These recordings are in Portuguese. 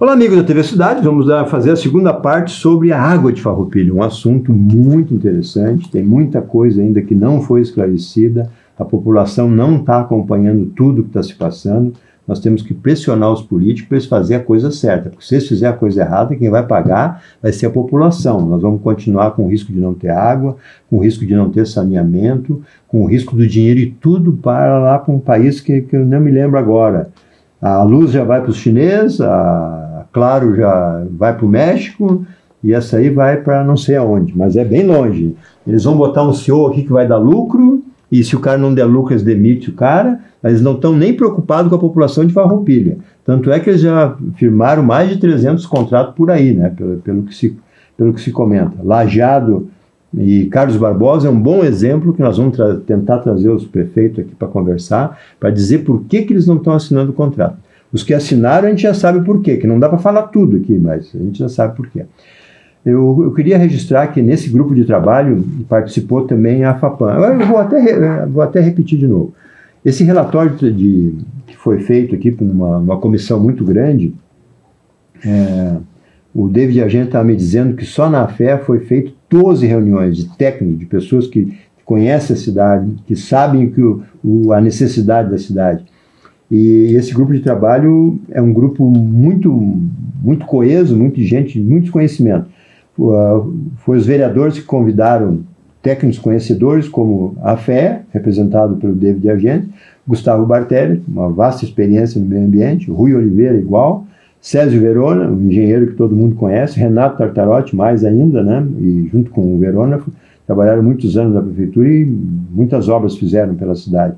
Olá, amigo da TV Cidade, vamos fazer a segunda parte sobre a água de Farroupilha, um assunto muito interessante, tem muita coisa ainda que não foi esclarecida, a população não está acompanhando tudo que está se passando, nós temos que pressionar os políticos para eles fazerem a coisa certa, porque se eles fizerem a coisa errada, quem vai pagar vai ser a população, nós vamos continuar com o risco de não ter água, com o risco de não ter saneamento, com o risco do dinheiro e tudo para lá para um país que eu não me lembro agora. A luz já vai para os chineses, a Claro já vai para o México e essa aí vai para não sei aonde, mas é bem longe. Eles vão botar um CEO aqui que vai dar lucro e se o cara não der lucro eles demitem o cara, mas eles não estão nem preocupados com a população de Farroupilha. Tanto é que eles já firmaram mais de 300 contratos por aí, né? Pelo que se comenta. Lajeado e Carlos Barbosa é um bom exemplo que nós vamos tentar trazer os prefeitos aqui para conversar, para dizer por que eles não estão assinando o contrato. Os que assinaram a gente já sabe por quê, que não dá para falar tudo aqui, mas a gente já sabe por quê. Eu queria registrar que nesse grupo de trabalho participou também a FAPAM. Agora eu vou até repetir de novo. Esse relatório que foi feito aqui por uma comissão muito grande, o David Argento estava me dizendo que só na FE foi feito 12 reuniões de técnicos, de pessoas que conhecem a cidade, que sabem a necessidade da cidade. E esse grupo de trabalho é um grupo muito, muito coeso, muita gente, muito conhecimento. Foi os vereadores que convidaram técnicos conhecedores como a FE, representado pelo David Argento, Gustavo Bartelli, uma vasta experiência no meio ambiente, Rui Oliveira igual, Césio Verona, um engenheiro que todo mundo conhece, Renato Tartarotti mais ainda, né? E junto com o Verona trabalharam muitos anos na prefeitura e muitas obras fizeram pela cidade.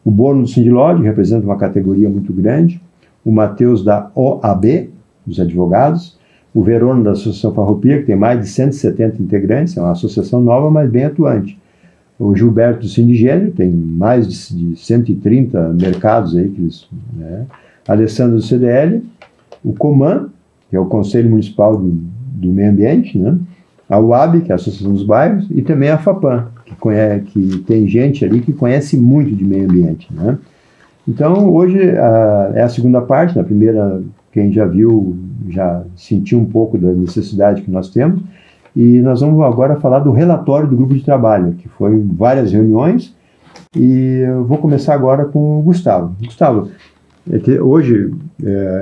O Bono do Sindilod, que representa uma categoria muito grande, o Matheus da OAB, dos advogados, o Verona da Associação Farroupilha, que tem mais de 170 integrantes, é uma associação nova, mas bem atuante. O Gilberto do Sindigênio, tem mais de 130 mercados aí, Alessandro do CDL, o COMAN, que é o Conselho Municipal do Meio Ambiente, né? A UAB, que é a Associação dos Bairros, e também a FAPAM, que tem gente ali que conhece muito de meio ambiente, né? Então, hoje é a segunda parte, na primeira, quem já viu, já sentiu um pouco da necessidade que nós temos, e nós vamos agora falar do relatório do grupo de trabalho, que foi várias reuniões, e eu vou começar agora com o Gustavo. Gustavo, hoje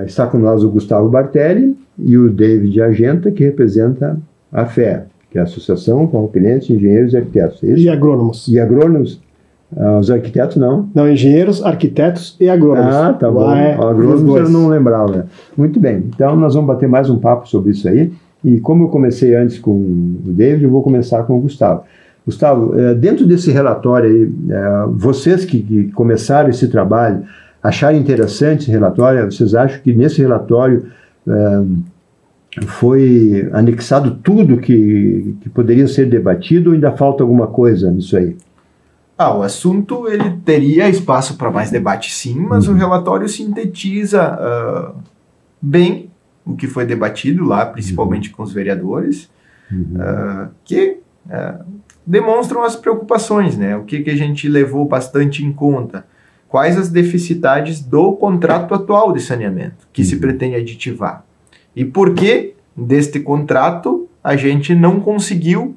está com nós o Gustavo Bartelli e o David Argenta, que representa a FE, que é a Associação Farroupilhense de Engenheiros e Arquitetos. E agrônomos. E agrônomos? Os arquitetos não? Não, engenheiros, arquitetos e agrônomos. Ah, tá bom. Agrônomos eu não lembrava. Né? Muito bem, então nós vamos bater mais um papo sobre isso aí. E como eu comecei antes com o David, eu vou começar com o Gustavo. Gustavo, dentro desse relatório aí, vocês que começaram esse trabalho, acharam interessante esse relatório? Vocês acham que nesse relatório foi anexado tudo que poderia ser debatido ou ainda falta alguma coisa nisso aí? O assunto ele teria espaço para mais debate sim, mas o relatório sintetiza bem o que foi debatido lá, principalmente com os vereadores, que demonstram as preocupações, né? O que a gente levou bastante em conta. Quais as deficiências do contrato atual de saneamento que se pretende aditivar. E por que deste contrato a gente não conseguiu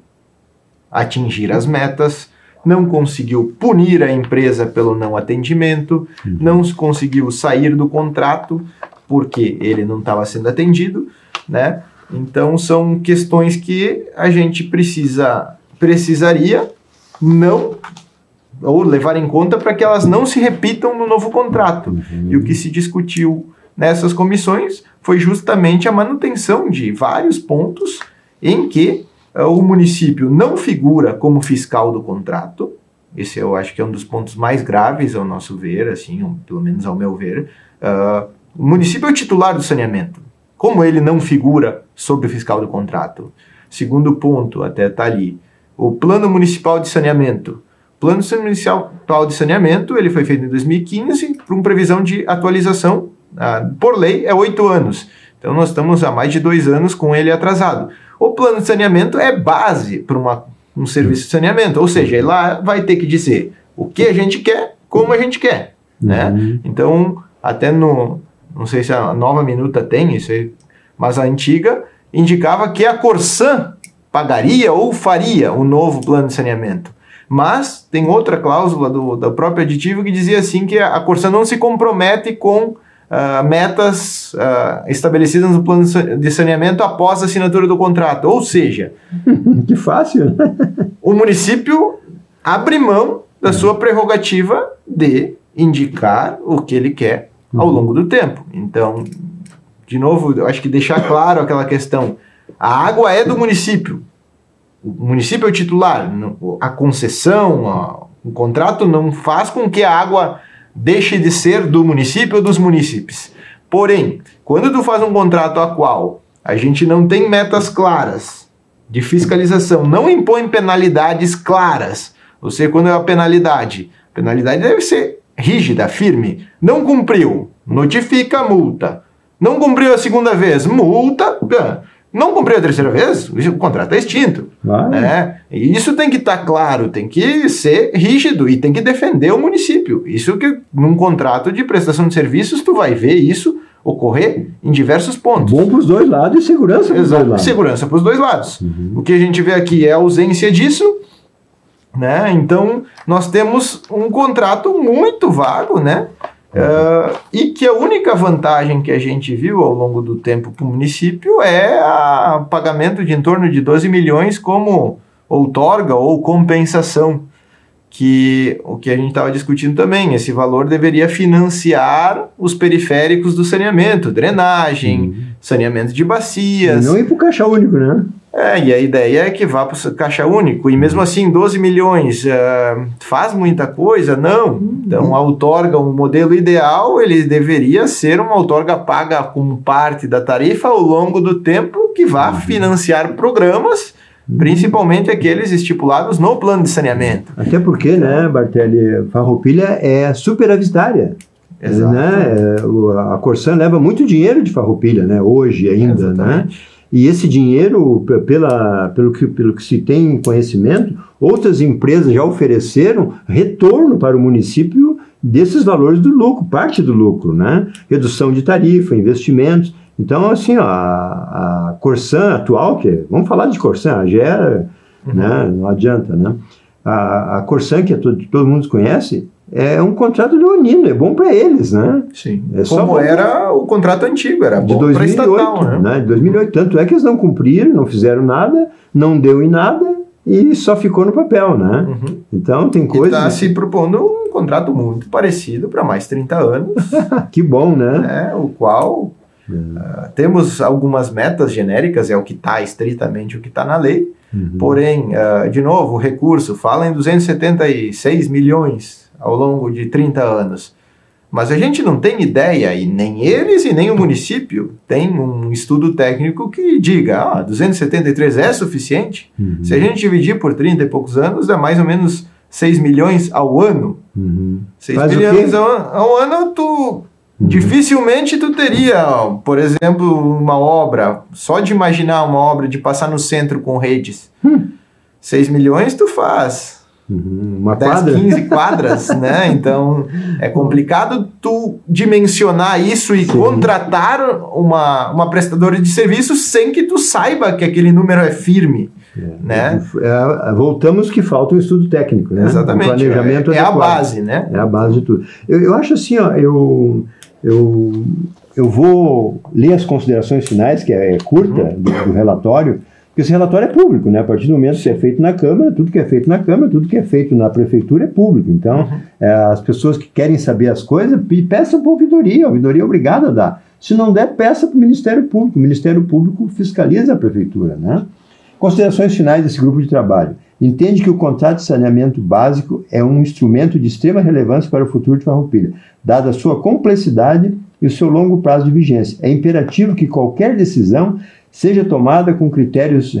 atingir as metas, não conseguiu punir a empresa pelo não atendimento, não conseguiu sair do contrato porque ele não estava sendo atendido, né? Então são questões que a gente precisaria não ou levar em conta para que elas não se repitam no novo contrato. E o que se discutiu nessas comissões foi justamente a manutenção de vários pontos em que o município não figura como fiscal do contrato. Esse eu acho que é um dos pontos mais graves ao nosso ver, assim, pelo menos ao meu ver. O município é o titular do saneamento. Como ele não figura sobre o fiscal do contrato? Segundo ponto, até está ali, o Plano Municipal de Saneamento. O Plano Municipal de Saneamento ele foi feito em 2015 com previsão de atualização, por lei, é 8 anos. Então nós estamos há mais de 2 anos com ele atrasado. O plano de saneamento é base para um serviço de saneamento, ou seja, ele lá vai ter que dizer o que a gente quer, como a gente quer, né? Então, até não sei se a Nova Minuta tem isso aí, mas a antiga indicava que a Corsan pagaria ou faria o novo plano de saneamento. Mas tem outra cláusula do próprio aditivo que dizia assim que a Corsan não se compromete com metas estabelecidas no plano de saneamento após a assinatura do contrato. Ou seja, que fácil. O município abre mão da sua prerrogativa de indicar o que ele quer ao longo do tempo. Então, de novo, eu acho que deixar claro aquela questão. A água é do município. O município é o titular. A concessão, o contrato não faz com que a água deixe de ser do município ou dos munícipes. Porém, quando tu faz um contrato a qual a gente não tem metas claras de fiscalização, não impõe penalidades claras, ou seja, quando é a penalidade deve ser rígida, firme. Não cumpriu, notifica a multa. Não cumpriu a segunda vez, multa. Não cumpriu a terceira vez, o contrato é extinto. Né? E isso tem que estar claro, tem que ser rígido e tem que defender o município. Isso que num contrato de prestação de serviços tu vai ver isso ocorrer em diversos pontos. Bom para os dois lados e segurança para os dois lados. Segurança para os dois lados. O que a gente vê aqui é a ausência disso, né? Então nós temos um contrato muito vago, né? E que a única vantagem que a gente viu ao longo do tempo para o município é o pagamento de em torno de 12 milhões como outorga ou compensação, que o que a gente estava discutindo também, esse valor deveria financiar os periféricos do saneamento, drenagem, saneamento de bacias. E não ir para o caixa único, né? E a ideia é que vá para o caixa único, e mesmo assim 12 milhões faz muita coisa? Não. Então a outorga, o modelo ideal, ele deveria ser uma outorga paga como parte da tarifa ao longo do tempo, que vá financiar programas, principalmente aqueles estipulados no plano de saneamento. Até porque, né, Bartelli, Farroupilha é superavitária. Exato. Né? A Corsan leva muito dinheiro de Farroupilha, né, hoje ainda, né? E esse dinheiro, pelo que se tem conhecimento, outras empresas já ofereceram retorno para o município desses valores do lucro, parte do lucro, né? Redução de tarifa, investimentos. Então, assim, ó, a Corsan atual, vamos falar de Corsan, a GE, né? Não adianta, né? A Corsan, que todo mundo conhece, é um contrato leonino, é bom para eles, né? Sim. Como era o contrato antigo, era bom para estatal, né? De 2008. Tanto é que eles não cumpriram, não fizeram nada, não deu em nada e só ficou no papel, né? Então tem coisa. Está se propondo um contrato muito parecido para mais 30 anos. Que bom, né? O qual temos algumas metas genéricas, é o que está estritamente o que está na lei. Porém, de novo, o recurso fala em 276 milhões ao longo de 30 anos. Mas a gente não tem ideia, e nem eles e nem o município tem um estudo técnico que diga, 273 é suficiente? Se a gente dividir por 30 e poucos anos, dá mais ou menos 6 milhões ao ano. 6 milhões ao ano, dificilmente tu teria, por exemplo, uma obra, só de imaginar uma obra de passar no centro com redes. 6 milhões tu faz. Uma 10, quadra? 15 quadras, né? Então é complicado tu dimensionar isso e contratar uma prestadora de serviços sem que tu saiba que aquele número é firme. Né? Voltamos que falta um estudo técnico, né? Exatamente. Um planejamento é a base, né? É a base de tudo. Eu acho assim, ó, eu vou ler as considerações finais, que é curta, do relatório, porque esse relatório é público, né? A partir do momento que é feito na Câmara, tudo que é feito na Câmara, tudo que é feito na Prefeitura é público. Então, as pessoas que querem saber as coisas, peçam para a ouvidoria é obrigada a dar. Se não der, peça para o Ministério Público. O Ministério Público fiscaliza a Prefeitura, né? Considerações finais desse grupo de trabalho. Entende que o contrato de saneamento básico é um instrumento de extrema relevância para o futuro de Farroupilha, dada a sua complexidade e o seu longo prazo de vigência. É imperativo que qualquer decisão seja tomada com critérios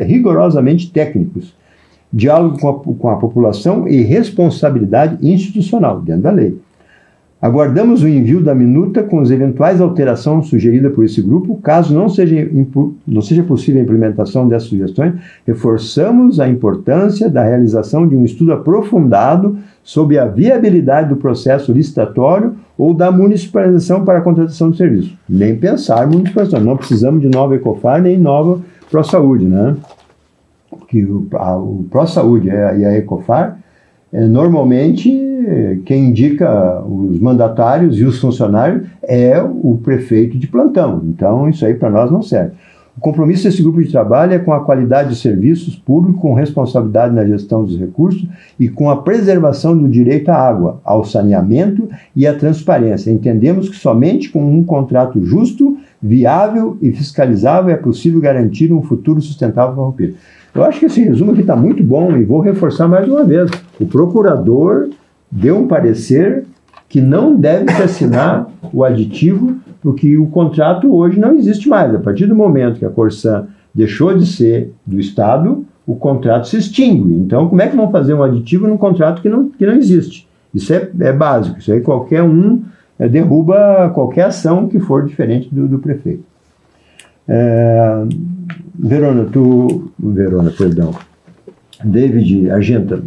rigorosamente técnicos, diálogo com a população e responsabilidade institucional, dentro da lei. Aguardamos o envio da minuta com as eventuais alterações sugeridas por esse grupo. Caso não seja possível a implementação dessas sugestões, reforçamos a importância da realização de um estudo aprofundado sob a viabilidade do processo licitatório ou da municipalização para a contratação do serviço. Nem pensar em municipalização. Não precisamos de nova Ecofar nem nova ProSaúde, né? Porque o ProSaúde e a Ecofar, normalmente, quem indica os mandatários e os funcionários é o prefeito de plantão. Então, isso aí para nós não serve. O compromisso desse grupo de trabalho é com a qualidade de serviços públicos, com responsabilidade na gestão dos recursos e com a preservação do direito à água, ao saneamento e à transparência. Entendemos que somente com um contrato justo, viável e fiscalizável é possível garantir um futuro sustentável para a Farroupilha. Eu acho que esse resumo aqui está muito bom e vou reforçar mais uma vez. O procurador deu um parecer que não deve se assinar o aditivo, porque o contrato hoje não existe mais. A partir do momento que a Corsan deixou de ser do Estado, o contrato se extingue. Então, como é que vão fazer um aditivo num contrato que não existe? Isso é básico. Isso aí qualquer um derruba qualquer ação que for diferente do prefeito. David Argenta,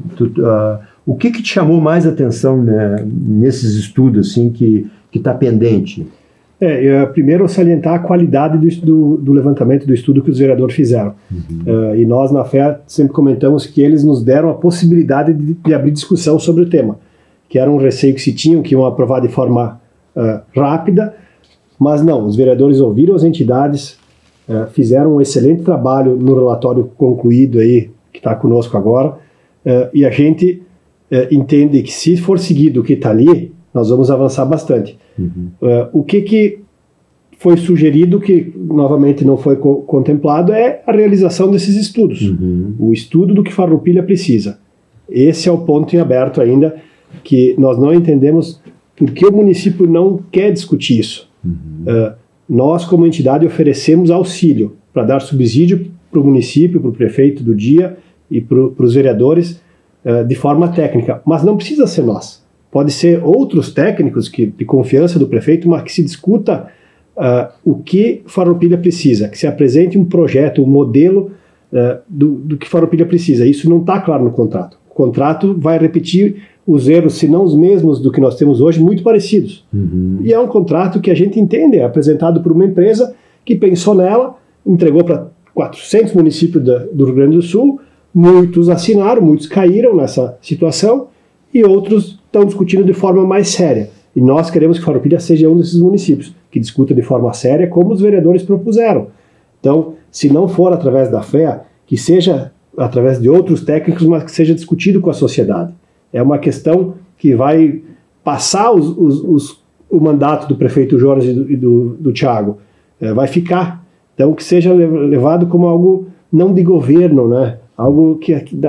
o que te chamou mais atenção, né, nesses estudos assim, que está pendente? Primeiro, salientar a qualidade do levantamento do estudo que os vereadores fizeram. E nós, na FEA, sempre comentamos que eles nos deram a possibilidade de abrir discussão sobre o tema, que era um receio que se tinham, que iam aprovar de forma rápida, mas não, os vereadores ouviram as entidades, fizeram um excelente trabalho no relatório concluído aí, que está conosco agora, e a gente entende que se for seguido o que está ali, nós vamos avançar bastante. O que foi sugerido, que novamente não foi contemplado, é a realização desses estudos. O estudo do que Farroupilha precisa. Esse é o ponto em aberto ainda, que nós não entendemos por que o município não quer discutir isso. Nós, como entidade, oferecemos auxílio para dar subsídio para o município, para o prefeito do dia e para os vereadores de forma técnica, mas não precisa ser nós. Pode ser outros técnicos de confiança do prefeito, mas que se discuta o que Farroupilha precisa, que se apresente um projeto, um modelo do que Farroupilha precisa. Isso não está claro no contrato. O contrato vai repetir os erros, se não os mesmos do que nós temos hoje, muito parecidos. E é um contrato que a gente entende, é apresentado por uma empresa que pensou nela, entregou para 400 municípios do Rio Grande do Sul, muitos assinaram, muitos caíram nessa situação, e outros estão discutindo de forma mais séria. E nós queremos que Farroupilha seja um desses municípios que discuta de forma séria, como os vereadores propuseram. Então, se não for através da FEA, que seja através de outros técnicos, mas que seja discutido com a sociedade. É uma questão que vai passar o mandato do prefeito Jonas e do Thiago. Vai ficar. Então, que seja levado como algo não de governo, né? Algo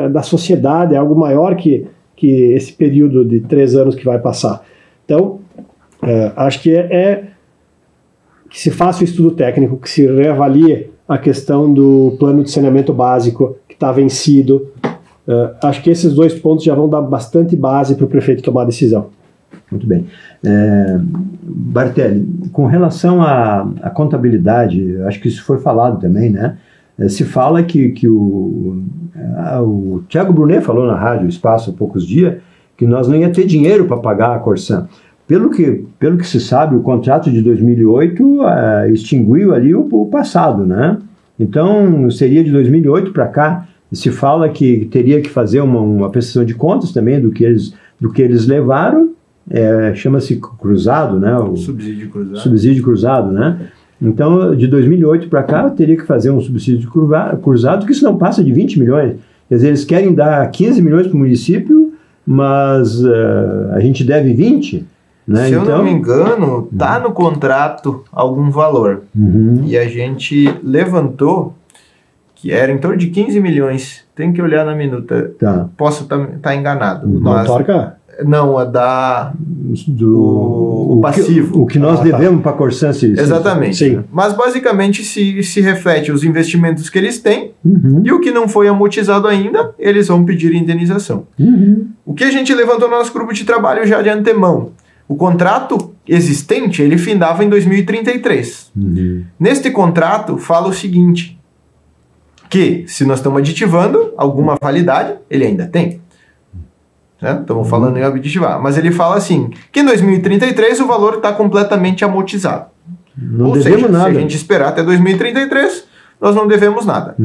da sociedade, algo maior que esse período de 3 anos que vai passar. Então, acho que que se faça o estudo técnico, que se reavalie a questão do plano de saneamento básico, que está vencido. Acho que esses 2 pontos já vão dar bastante base para o prefeito tomar a decisão. Muito bem. Bartelli, com relação à contabilidade, acho que isso foi falado também, né? Se fala que o Thiago Brunet falou na Rádio Espaço há poucos dias que nós não ia ter dinheiro para pagar a Corsan. Pelo que se sabe, o contrato de 2008 extinguiu ali o passado, né? Então, seria de 2008 para cá. Se fala que teria que fazer uma prestação de contas também do que eles levaram, chama-se cruzado, né? O subsídio cruzado, né? Então, de 2008 para cá, teria que fazer um subsídio cruzado, que isso não passa de 20 milhões. Quer dizer, eles querem dar 15 milhões para o município, mas a gente deve 20, né? Se eu não me engano, está no contrato algum valor. E a gente levantou que era em torno de 15 milhões. Tem que olhar na minuta. Tá. Posso estar enganado. Não, autarca? Não, a da... o passivo. O que nós devemos para a Corsan. Exatamente. Sim. Mas basicamente se reflete os investimentos que eles têm e o que não foi amortizado ainda, eles vão pedir indenização. O que a gente levantou no nosso grupo de trabalho já de antemão. O contrato existente, ele findava em 2033. Neste contrato, fala o seguinte, que se nós estamos aditivando alguma validade, ele ainda tem. né? Estamos falando em objetivar. Mas ele fala assim, que em 2033 o valor está completamente amortizado. Não Ou devemos seja, nada. se a gente esperar até 2033, nós não devemos nada.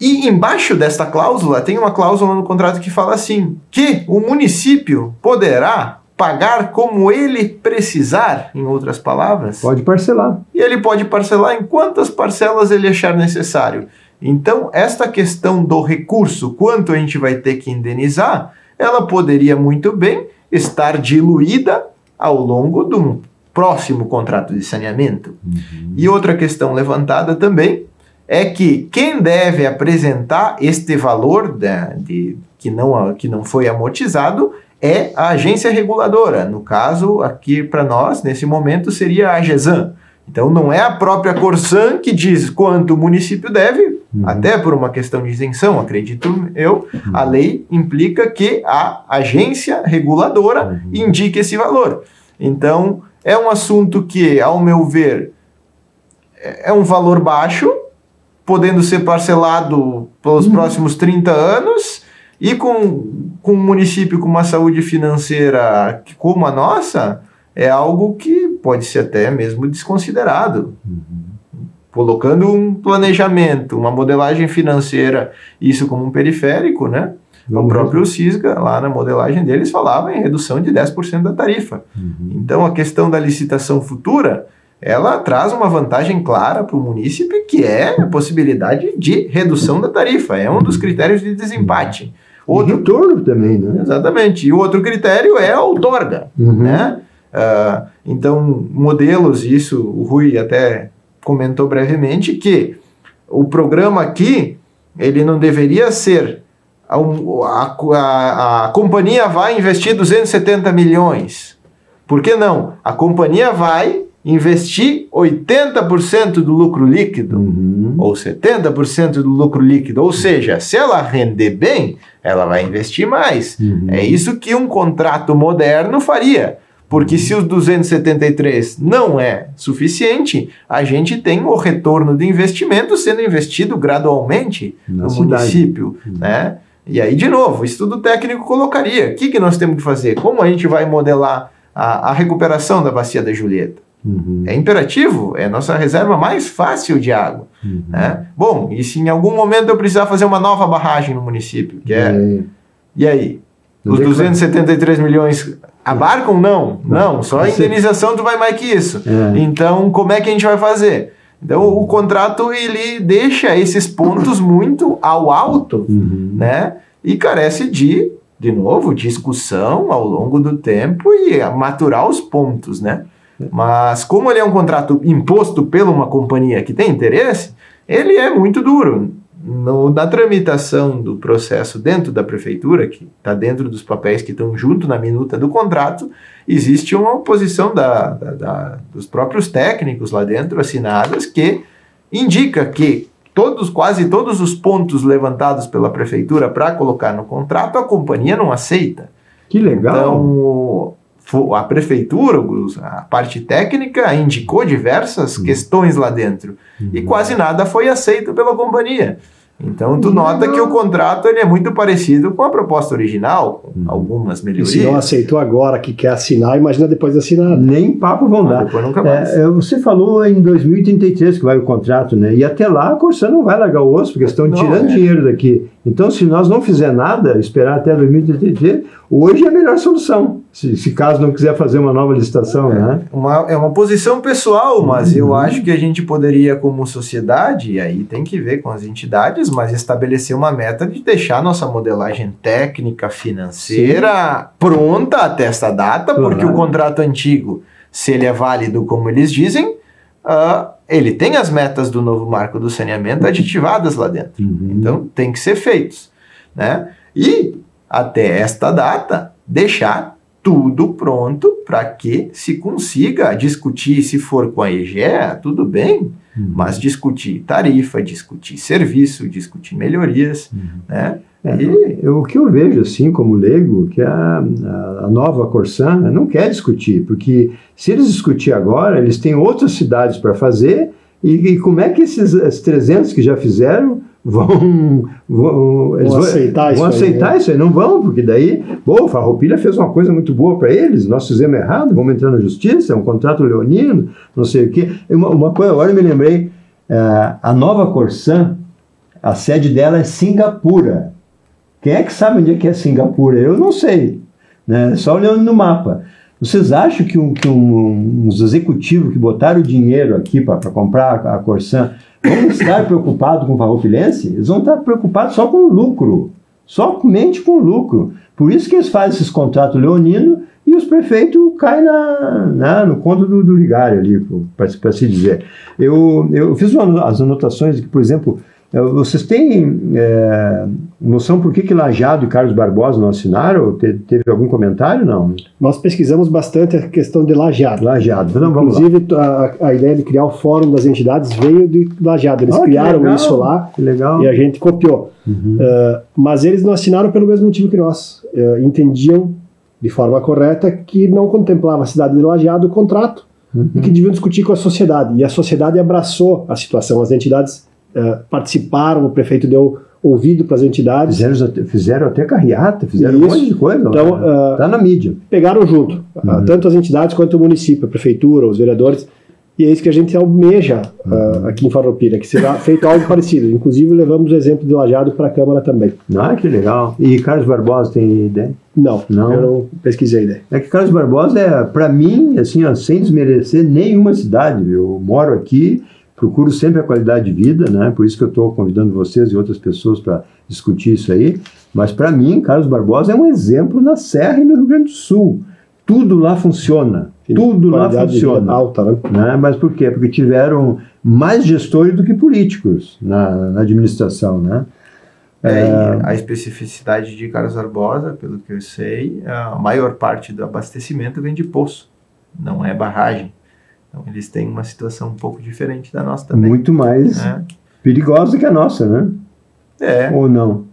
E embaixo desta cláusula, tem uma cláusula no contrato que fala assim, que o município poderá pagar como ele precisar, em outras palavras. Pode parcelar. E ele pode parcelar em quantas parcelas ele achar necessário. Então, esta questão do recurso, quanto a gente vai ter que indenizar, ela poderia muito bem estar diluída ao longo de um próximo contrato de saneamento. E outra questão levantada também é que quem deve apresentar este valor que não foi amortizado é a agência reguladora. No caso, aqui para nós, nesse momento, seria a AGESAN. Então, não é a própria Corsan que diz quanto o município deve, até por uma questão de isenção, acredito eu, a lei implica que a agência reguladora indique esse valor. Então, é um assunto que, ao meu ver, é um valor baixo, podendo ser parcelado pelos próximos 30 anos, e com um município com uma saúde financeira como a nossa, é algo que pode ser até mesmo desconsiderado. Colocando um planejamento, uma modelagem financeira, isso como um periférico, né? O próprio CISGA, lá na modelagem deles, falava em redução de 10% da tarifa. Então, a questão da licitação futura, ela traz uma vantagem clara para o município, que é a possibilidade de redução da tarifa. É um dos critérios de desempate. Outro retorno também, né? Exatamente. E o outro critério é a outorga, né? Então, modelos, isso o Rui até comentou brevemente, que o programa aqui, ele não deveria ser a companhia vai investir 270 milhões. Por que não? A companhia vai investir 80% do lucro líquido, ou 70% do lucro líquido, ou seja, se ela render bem, ela vai investir mais. É isso que um contrato moderno faria, porque se os 273 não é suficiente, a gente tem o retorno de investimento sendo investido gradualmente no município, né? E aí, de novo, o estudo técnico colocaria, o que nós temos que fazer? Como a gente vai modelar a recuperação da bacia da Julieta? É imperativo, é a nossa reserva mais fácil de água. Né? Bom, e se em algum momento eu precisar fazer uma nova barragem no município, e aí? Os 273 milhões abarcam? Não, só a indenização tu vai mais que isso. Então, como é que a gente vai fazer? Então, o contrato, ele deixa esses pontos muito ao alto, né? E carece de novo, discussão ao longo do tempo e maturar os pontos, né? Mas como ele é um contrato imposto por uma companhia que tem interesse, ele é muito duro. Na tramitação do processo dentro da prefeitura, que está dentro dos papéis que estão junto na minuta do contrato, existe uma oposição dos próprios técnicos lá dentro, assinadas, que indica que quase todos os pontos levantados pela prefeitura para colocar no contrato, a companhia não aceita. Que legal! Então, a prefeitura, a parte técnica, indicou diversas questões lá dentro. E quase nada foi aceito pela companhia. Então, tu nota que o contrato ele é muito parecido com a proposta original, com algumas melhorias. E se não aceitou agora, que quer assinar, imagina depois de assinar. Nem papo vão dar. Depois nunca mais. Você falou em 2033 que vai o contrato, né? E até lá a Corsan não vai largar o osso, porque estão tirando dinheiro daqui. Então, se nós não fizer nada, esperar até 2033, hoje é a melhor solução. Se caso não quiser fazer uma nova licitação, né? É uma posição pessoal, mas eu acho que a gente poderia, como sociedade, e aí tem que ver com as entidades, mas estabelecer uma meta de deixar nossa modelagem técnica, financeira pronta até essa data, porque o contrato antigo, se ele é válido como eles dizem, ele tem as metas do novo marco do saneamento aditivadas lá dentro. Então, tem que ser feitos, né? E, até esta data, deixar tudo pronto para que se consiga discutir, se for com a EGEA, tudo bem, mas discutir tarifa, discutir serviço, discutir melhorias, né? O que eu vejo, assim, como leigo, que a nova Corsan não quer discutir, porque se eles discutir agora, eles têm outras cidades para fazer, e como é que esses 300 que já fizeram eles vão aceitar isso aí, não vão, porque daí, a Farroupilha fez uma coisa muito boa para eles, nós fizemos errado, vamos entrar na justiça, é um contrato leonino, não sei o quê. Uma coisa, agora eu me lembrei, a nova Corsã, a sede dela é Singapura. Quem é que sabe onde é que é Singapura? Eu não sei, né? Só olhando no mapa. Vocês acham que uns executivos que botaram dinheiro aqui para comprar a Corsã vão estar preocupados com o farroupilense? Eles vão estar preocupados só com lucro, somente com lucro. Por isso que eles fazem esses contratos leoninos e os prefeitos caem no conto do vigário ali, para se dizer. Eu fiz as anotações de que, por exemplo, vocês têm noção por que Lajado e Carlos Barbosa não assinaram? Teve algum comentário? Não? Nós pesquisamos bastante a questão de Lajado. Então, vamos Inclusive, a ideia de criar o Fórum das Entidades veio de Lajado. Eles criaram isso lá e a gente copiou. Mas eles não assinaram pelo mesmo motivo que nós. Entendiam de forma correta que não contemplava a cidade de Lajado o contrato e que deviam discutir com a sociedade. E a sociedade abraçou a situação. As entidades participaram, o prefeito deu ouvido para as entidades. Fizeram até carreata, fizeram um monte de coisa. Então, está na mídia. Pegaram junto, tanto as entidades quanto o município, a prefeitura, os vereadores, e é isso que a gente almeja aqui em Farroupilha, que será feito algo parecido. Inclusive, levamos o exemplo de Lajado para a Câmara também. Que legal. E Carlos Barbosa tem ideia? Não, eu não pesquisei a ideia. É que Carlos Barbosa para mim, assim, sem desmerecer nenhuma cidade. Eu moro aqui, procuro sempre a qualidade de vida, né? Por isso que eu estou convidando vocês e outras pessoas para discutir isso aí. Mas para mim, Carlos Barbosa é um exemplo na Serra e no Rio Grande do Sul. Tudo lá funciona. Tudo lá funciona. Alta, né? Mas por quê? Porque tiveram mais gestores do que políticos na administração, né? A especificidade de Carlos Barbosa, pelo que eu sei, a maior parte do abastecimento vem de poço, não é barragem. Então, eles têm uma situação um pouco diferente da nossa também. Muito mais perigosa que a nossa, né? Ou não?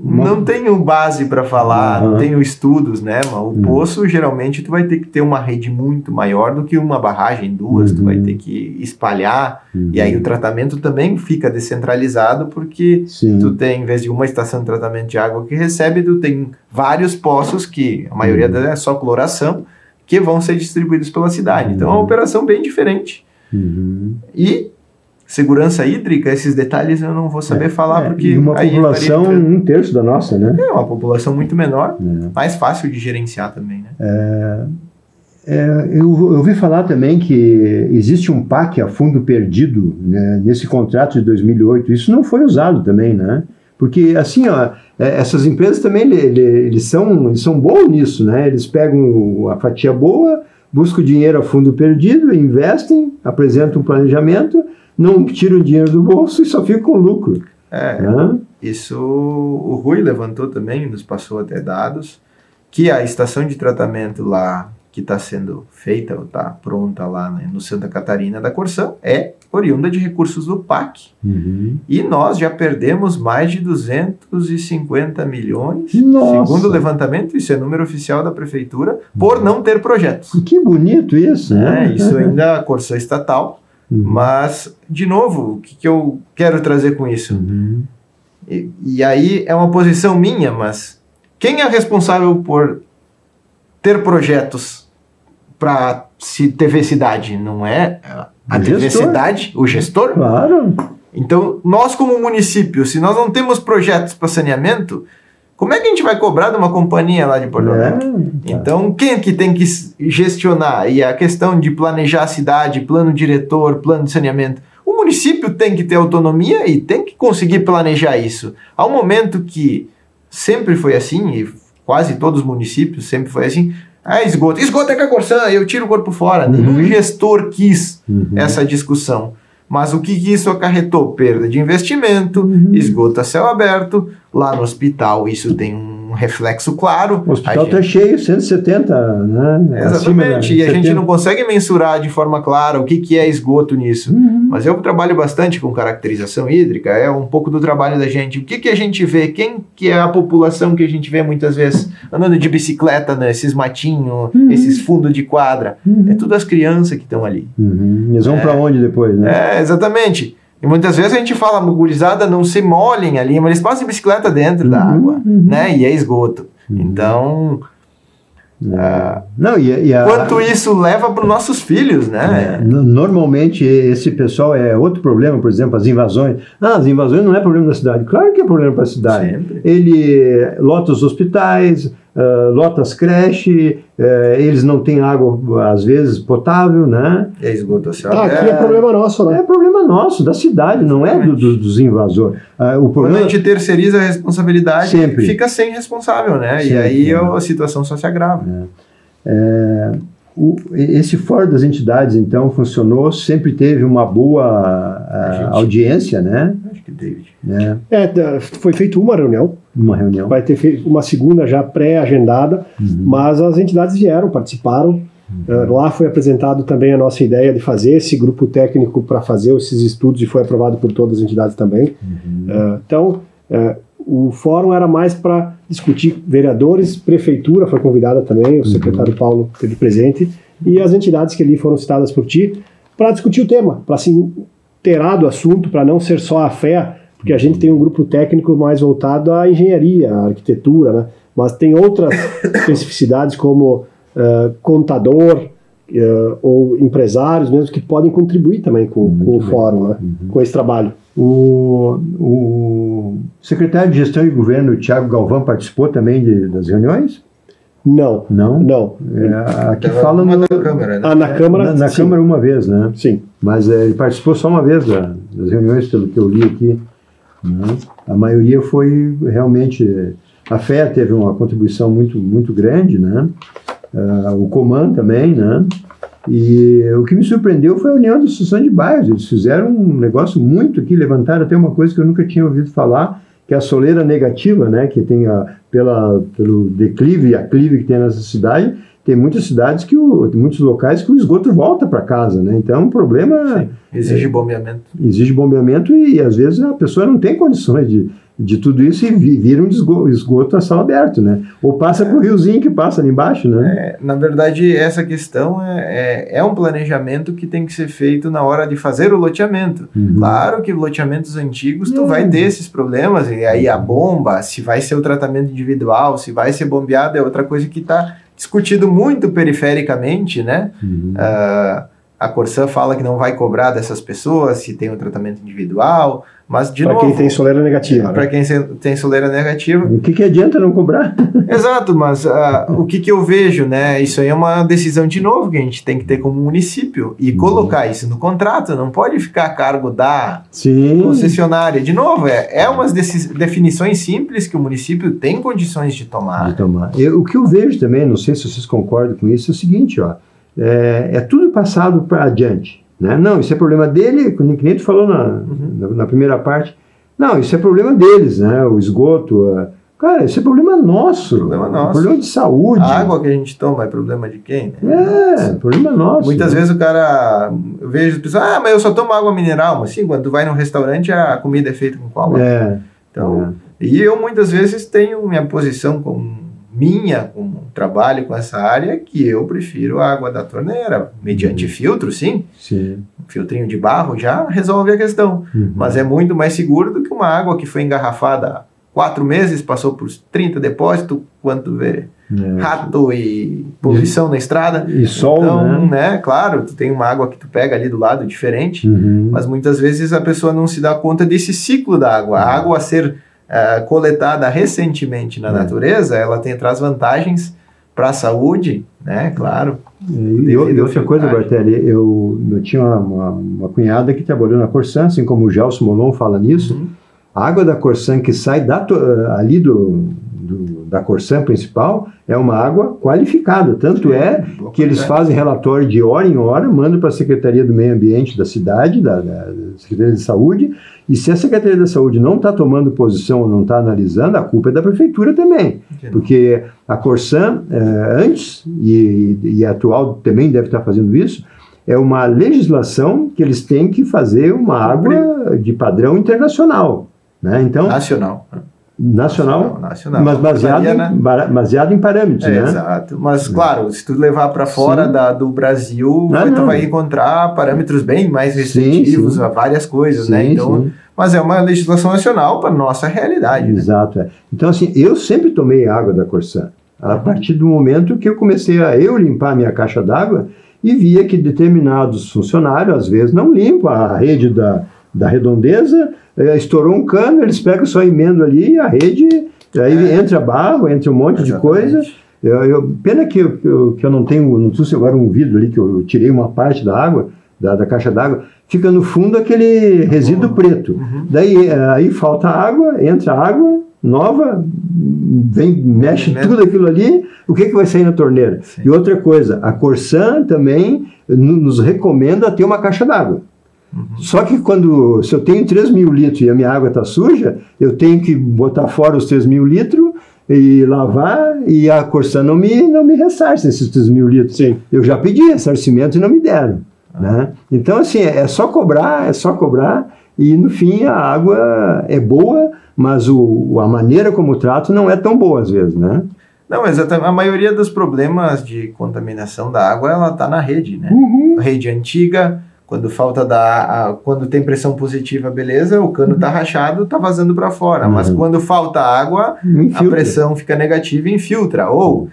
Não tenho base para falar, não tenho estudos, né? Mas o poço, geralmente, tu vai ter que ter uma rede muito maior do que uma barragem, duas. Tu vai ter que espalhar. E aí o tratamento também fica descentralizado, porque tu tem, em vez de uma estação de tratamento de água que recebe, tu tem vários poços, que a maioria delas é só cloração, que vão ser distribuídos pela cidade. Então, é uma operação bem diferente. E segurança hídrica, esses detalhes eu não vou saber falar, porque... E uma população, 1/3 da nossa, né? É uma população muito menor, mais fácil de gerenciar também, né? Eu ouvi falar também que existe um PAC a fundo perdido, né, nesse contrato de 2008. Isso não foi usado também, né? Porque, assim, essas empresas também, eles são bons nisso, né? Eles pegam a fatia boa, buscam dinheiro a fundo perdido, investem, apresentam um planejamento, não tiram dinheiro do bolso e só ficam com lucro. Isso o Rui levantou também, nos passou até dados, que a estação de tratamento lá, que está sendo feita, ou está pronta lá, né, no Santa Catarina da Corsã, é oriunda de recursos do PAC. E nós já perdemos mais de 250 milhões, segundo o levantamento, isso é número oficial da prefeitura, por não ter projetos. Que bonito isso, né? Isso ainda a Corsã estatal. Mas, de novo, o que eu quero trazer com isso? E aí é uma posição minha, mas quem é responsável por ter projetos para TV Cidade? Não é a TV Cidade, o gestor? Claro. Então, nós como município, se nós não temos projetos para saneamento, como é que a gente vai cobrar de uma companhia lá de Porto Alegre? Então, quem é que tem que gestionar? E a questão de planejar a cidade, plano diretor, plano de saneamento, o município tem que ter autonomia e tem que conseguir planejar isso. Há um momento que sempre foi assim, e quase todos os municípios sempre foi assim, esgoto é com a Corsã, eu tiro o corpo fora. Nenhum gestor quis essa discussão. Mas o que isso acarretou? Perda de investimento, esgoto a céu aberto. Lá no hospital isso tem um reflexo claro. O hospital está cheio, 170, né? Exatamente, e a gente não consegue mensurar de forma clara o que é esgoto nisso. Mas eu trabalho bastante com caracterização hídrica, é um pouco do trabalho da gente. O que a gente vê? Quem que é a população que a gente vê muitas vezes andando de bicicleta nesses matinhos, esses fundos de quadra? É tudo as crianças que estão ali. Eles vão para onde depois, né? Exatamente. E muitas vezes a gente fala, gurizada, não se molhem ali, mas eles passam de bicicleta dentro da água, né? E é esgoto. Então... Não, quanto isso leva para os nossos filhos, né? Normalmente esse pessoal é outro problema, por exemplo, as invasões. As invasões não é problema da cidade. Claro que é problema para a cidade. Sempre. Ele lota os hospitais, lota as creches, eles não têm água, às vezes, potável, né? É esgoto assim. Aqui é problema nosso, né? É problema nosso, da cidade, não é dos invasores. O problema... Quando a gente terceiriza a responsabilidade, Sempre. fica sem responsável, né? Sempre, e aí a situação só se agrava. Esse fórum das entidades, então, funcionou, sempre teve uma boa audiência, né? Acho que David. Foi feita uma reunião. Uma reunião. Vai ter feito uma segunda já pré-agendada, mas as entidades vieram, participaram. Lá foi apresentado também a nossa ideia de fazer esse grupo técnico para fazer esses estudos e foi aprovado por todas as entidades também. Então, o fórum era mais para discutir vereadores, prefeitura foi convidada também, o secretário Paulo esteve presente, e as entidades que ali foram citadas por ti, para discutir o tema, para se inteirar do assunto, para não ser só a fé, porque a gente tem um grupo técnico mais voltado à engenharia, à arquitetura, né? Mas tem outras especificidades como contador ou empresários mesmo que podem contribuir também com o fórum, né? Com esse trabalho. O secretário de Gestão e Governo, Thiago Galvão, participou também das reuniões? Não. Aqui fala na Câmara, né? Na Câmara, na Câmara uma vez, né? Sim. Mas ele participou só uma vez das reuniões, pelo que eu li aqui. Né? A maioria foi realmente... A FEA teve uma contribuição muito grande, né? O Coman também, né? E o que me surpreendeu foi a União de Associação de Bairros. Eles fizeram um negócio muito aqui, levantaram até uma coisa que eu nunca tinha ouvido falar, que é a soleira negativa, né? Que tem pelo declive e aclive que tem nessa cidade, tem muitas cidades muitos locais que o esgoto volta para casa, né? Então, o problema... Sim. Exige bombeamento. Exige bombeamento e às vezes a pessoa não tem condições de tudo isso e vira um esgoto a céu aberto, né? Ou passa por riozinho que passa ali embaixo, né? Na verdade, essa questão é um planejamento que tem que ser feito na hora de fazer o loteamento. Claro que loteamentos antigos tu vai ter esses problemas, e aí a bomba, se vai ser o tratamento individual, se vai ser bombeado, é outra coisa que está discutido muito perifericamente, né? A Corsã fala que não vai cobrar dessas pessoas se tem um tratamento individual, mas de novo... Para quem tem soleira negativa. Para quem tem soleira negativa. O que adianta não cobrar? Exato, mas o que eu vejo, né? Isso aí é uma decisão, de novo, que a gente tem que ter como município e colocar isso no contrato, não pode ficar a cargo da concessionária. De novo, umas definições simples que o município tem condições de tomar. O que eu vejo também, não sei se vocês concordam com isso, é o seguinte, ó. É tudo passado para adiante, né? Não, isso é problema dele, que nem tu falou na primeira parte. Não, isso é problema deles, né? O esgoto, cara, isso é problema nosso. Problema de saúde. A água que a gente toma é problema de quem? Né? Problema nosso. Muitas vezes o cara, eu vejo as pessoas, mas eu só tomo água mineral. Mas sim, quando tu vai num restaurante, a comida é feita com qual? Então, e eu muitas vezes tenho minha posição como trabalho com essa área, que eu prefiro a água da torneira, mediante filtro, sim. Um filtrinho de barro já resolve a questão. Mas é muito mais seguro do que uma água que foi engarrafada há 4 meses, passou por 30 depósitos, quanto vê rato e poluição na estrada. E sol, então, né? Claro, tu tem uma água que tu pega ali do lado diferente, mas muitas vezes a pessoa não se dá conta desse ciclo da água. A água a ser coletada recentemente na natureza, ela traz vantagens para a saúde, né? Claro. E outra coisa, Bartelli, eu tinha uma cunhada que trabalhou na Corsã, assim como o Gelson Molon fala nisso. A água da Corsã que sai ali da Corsã principal é uma água qualificada, tanto que eles fazem relatório de hora em hora, mandam para a Secretaria do Meio Ambiente da cidade, da Secretaria de Saúde, e se a Secretaria da Saúde não está tomando posição ou não está analisando, a culpa é da Prefeitura também, porque a Corsã, antes, e a atual também deve estar fazendo isso, é uma legislação que eles têm que fazer uma água de padrão internacional, né? Então, nacional. Nacional, nacional. Mas baseado em parâmetros, né? Exato. Mas, claro, se tu levar para fora do Brasil, tu vai encontrar parâmetros bem mais restritivos a várias coisas, né? Então, mas é uma legislação nacional para nossa realidade. Exato. Né? Então, assim, eu sempre tomei água da Corsã. A partir do momento que eu comecei a limpar a minha caixa d'água e via que determinados funcionários, às vezes, não limpam a rede da Redondeza, estourou um cano, eles pegam só emendo ali e a rede, aí entra barro, entra um monte de coisa. Pena que eu não trouxe agora um vidro ali, que eu tirei uma parte da água, da caixa d'água, fica no fundo aquele resíduo preto. Daí aí falta água, entra água nova, mexe tudo aquilo ali, o que vai sair na torneira? Sim. E outra coisa, a Corsã também nos recomenda ter uma caixa d'água. Só que se eu tenho 3.000 litros e a minha água está suja, eu tenho que botar fora os 3.000 litros e lavar, e a Corsã não me ressarce esses 3.000 litros. Sim. Eu já pedi ressarcimento e não me deram. Né? Então, assim, é só cobrar, e no fim a água é boa, mas a maneira como trato não é tão boa às vezes, né? Não, exatamente. A maioria dos problemas de contaminação da água, ela está na rede, né? A rede antiga, quando quando tem pressão positiva, beleza, o cano está rachado, está vazando para fora. Mas quando falta água, a pressão fica negativa e infiltra. Ou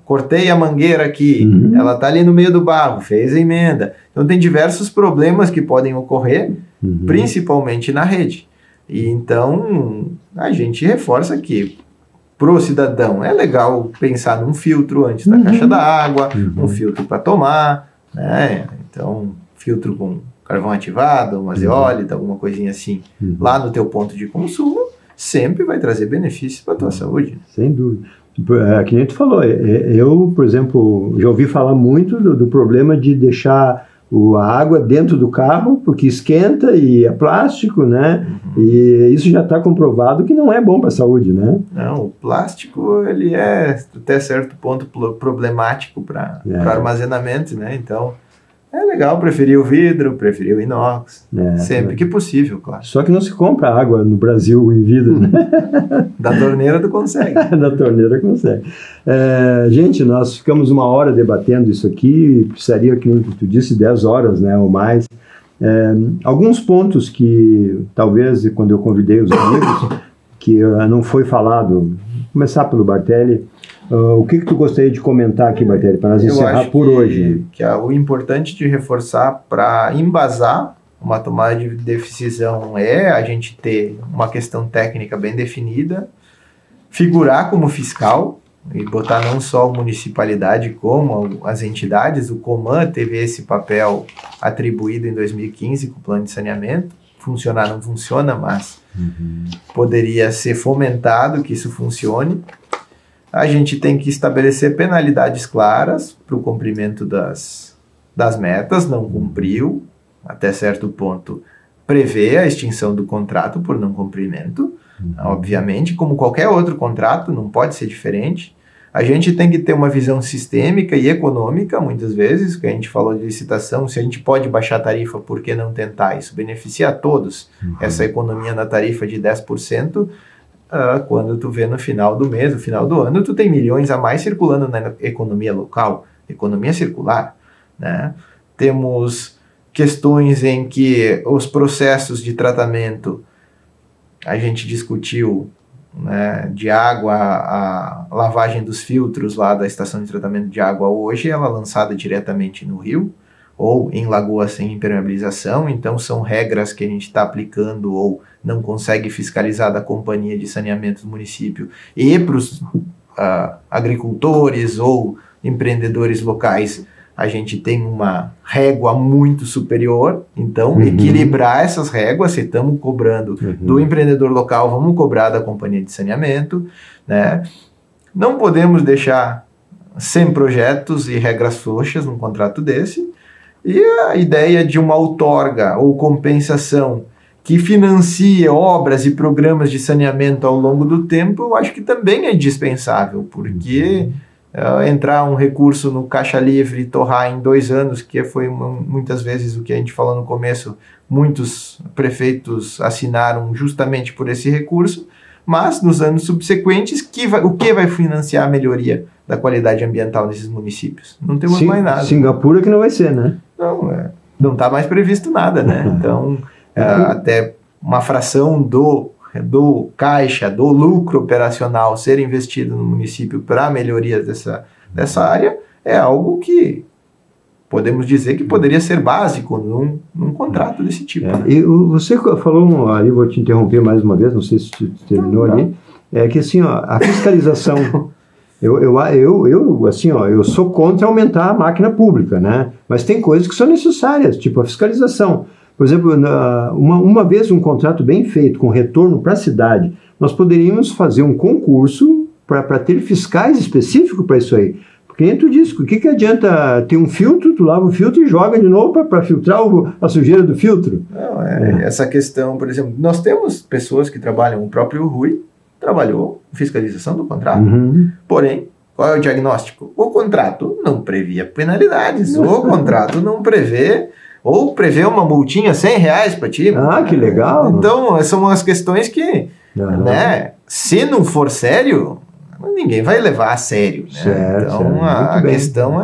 cortei a mangueira aqui, ela está ali no meio do barro, fez a emenda. Então tem diversos problemas que podem ocorrer, principalmente na rede. E então a gente reforça que pro cidadão é legal pensar num filtro antes da caixa da água, um filtro para tomar, né? Então, filtro com carvão ativado, uma zeólita, alguma coisinha assim, lá no teu ponto de consumo, sempre vai trazer benefícios para a tua saúde. Sem dúvida. Que nem tu falou, eu, por exemplo, já ouvi falar muito do problema de deixar a água dentro do carro, porque esquenta e é plástico, né? E isso já está comprovado que não é bom para a saúde, né? Não, o plástico, ele é até certo ponto problemático para armazenamento, né? Então, é legal preferir o vidro, preferir o inox, sempre que possível, claro. Só que não se compra água no Brasil em vidro, né? Da torneira tu consegue. Da torneira consegue. Gente, nós ficamos 1 hora debatendo isso aqui, precisaria, que tu disse, 10 horas, né, ou mais. Alguns pontos que, talvez, quando eu convidei os amigos, que não foi falado, vou começar pelo Bartelli. O que tu gostaria de comentar aqui, Bartelli, para nós encerrar por hoje? O importante de reforçar para embasar uma tomada de decisão é a gente ter uma questão técnica bem definida, figurar como fiscal e botar não só a municipalidade como as entidades. O Coman teve esse papel atribuído em 2015 com o plano de saneamento. Funcionar não funciona, mas poderia ser fomentado que isso funcione. A gente tem que estabelecer penalidades claras para o cumprimento das metas. Não cumpriu, até certo ponto, prevê a extinção do contrato por não cumprimento. Obviamente, como qualquer outro contrato, não pode ser diferente. A gente tem que ter uma visão sistêmica e econômica, muitas vezes, que a gente falou de licitação, se a gente pode baixar a tarifa, por que não tentar? Isso beneficia a todos. Essa economia na tarifa de 10%, quando tu vê no final do mês, no final do ano, tu tem milhões a mais circulando na economia local, economia circular, né? Temos questões em que os processos de tratamento, a gente discutiu, né, de água, a lavagem dos filtros lá da estação de tratamento de água hoje, ela é lançada diretamente no rio, ou em lagoas sem impermeabilização, então são regras que a gente está aplicando ou não consegue fiscalizar da companhia de saneamento do município e para os agricultores ou empreendedores locais, a gente tem uma régua muito superior, então equilibrar essas réguas, se estamos cobrando do empreendedor local, vamos cobrar da companhia de saneamento, né? Não podemos deixar sem projetos e regras frouxas num contrato desse. E a ideia de uma outorga ou compensação que financie obras e programas de saneamento ao longo do tempo, eu acho que também é indispensável, porque entrar um recurso no caixa livre e torrar em 2 anos, que foi muitas vezes o que a gente falou no começo, muitos prefeitos assinaram justamente por esse recurso, mas nos anos subsequentes, o que vai financiar a melhoria da qualidade ambiental nesses municípios? Não temos mais nada. Singapura que não vai ser, né? Não está mais previsto nada, né? Então, até uma fração do caixa, do lucro operacional ser investido no município para melhorias dessa área é algo que podemos dizer que poderia ser básico num contrato desse tipo. Né? E você falou ali, vou te interromper mais uma vez, não sei se terminou ali, que assim, ó, a fiscalização, eu sou contra aumentar a máquina pública, né? Mas tem coisas que são necessárias, tipo a fiscalização. Por exemplo, uma vez um contrato bem feito, com retorno para a cidade, nós poderíamos fazer um concurso para ter fiscais específicos para isso aí. Porque nem tu disse, o que adianta ter um filtro, tu lava o filtro e joga de novo para filtrar a sujeira do filtro? Não, essa questão, por exemplo, nós temos pessoas que trabalham, o próprio Rui trabalhou em fiscalização do contrato. Porém, qual é o diagnóstico? O contrato não previa penalidades, o contrato não prevê, ou prevê uma multinha R$100 para ti. Ah, que legal! Então, são umas questões que, né, se não for sério, ninguém vai levar a sério, né? Certo, então a questão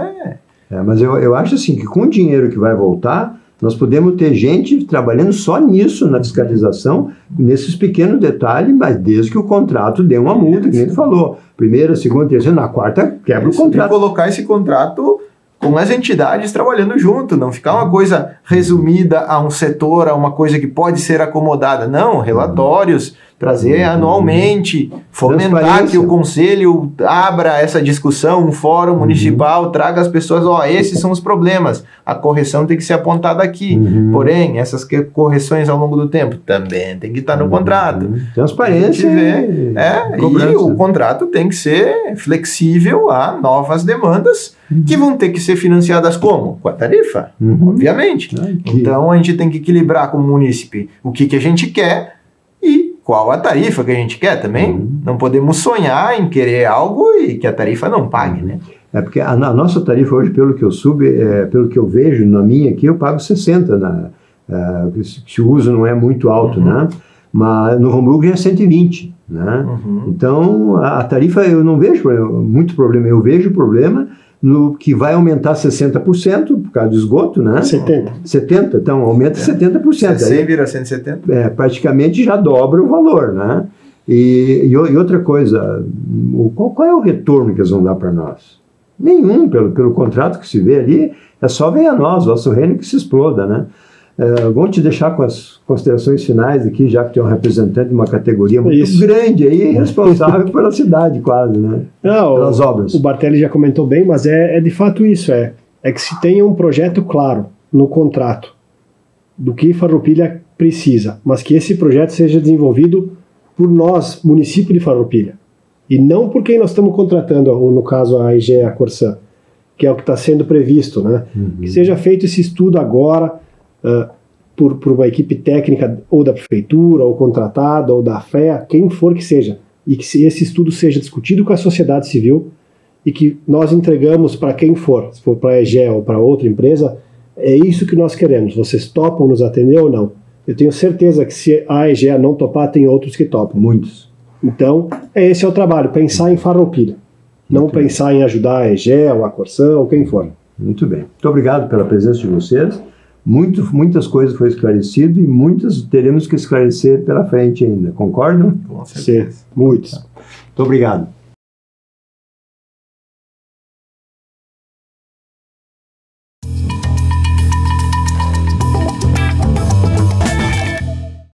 mas eu acho assim que com o dinheiro que vai voltar, nós podemos ter gente trabalhando só nisso, na fiscalização, nesses pequenos detalhes, mas desde que o contrato dê uma multa, que nem tu falou. Primeira, segunda, terceira, na quarta quebra o contrato. E colocar esse contrato com as entidades trabalhando junto, não ficar uma coisa resumida a um setor, a uma coisa que pode ser acomodada. Não, relatórios, trazer anualmente, fomentar que o conselho abra essa discussão, um fórum municipal, traga as pessoas, esses são os problemas, a correção tem que ser apontada aqui, porém, essas correções ao longo do tempo também tem que estar no contrato. Transparência. E o contrato tem que ser flexível a novas demandas que vão ter que ser financiadas como? Com a tarifa, obviamente. Então, a gente tem que equilibrar como munícipe o que a gente quer e qual a tarifa que a gente quer também. Não podemos sonhar em querer algo e que a tarifa não pague, né? Porque a nossa tarifa hoje, pelo que eu vejo, na minha aqui, eu pago 60, se o uso não é muito alto, né? Mas no Homburg é 120, né? Então, a tarifa eu não vejo muito problema, eu vejo problema no que vai aumentar 60% por causa do esgoto, né? 70%, então aumenta 70%. 100 vira 170. Praticamente já dobra o valor, né? E outra coisa, qual é o retorno que eles vão dar para nós? Nenhum, pelo contrato que se vê ali, é só vem a nós, nosso reino que se exploda, né? Vamos te deixar com as considerações finais aqui, já que tem um representante de uma categoria muito grande aí, responsável pela cidade quase, né? Pelas obras. O Bartelli já comentou bem, mas é de fato isso, é que se tenha um projeto claro no contrato do que Farroupilha precisa, mas que esse projeto seja desenvolvido por nós, município de Farroupilha, e não por quem nós estamos contratando, ou no caso a EGE, a Corsã, que é o que está sendo previsto, né? Que seja feito esse estudo agora, por uma equipe técnica ou da prefeitura, ou contratada, ou da FEA, quem for que seja, e que esse estudo seja discutido com a sociedade civil e que nós entregamos para quem for, se for para a EGE ou para outra empresa, é isso que nós queremos. Vocês topam nos atender ou não? Eu tenho certeza que se a EGE não topar, tem outros que topam. Muitos. Então, esse é o trabalho, pensar em Farroupilha, não pensar em ajudar a EGE ou a Corsã ou quem for. Muito bem. Muito obrigado pela presença de vocês. Muitas coisas foram esclarecidas e muitas teremos que esclarecer pela frente ainda. Concordam? Com certeza. Sim, muitos. Muito obrigado.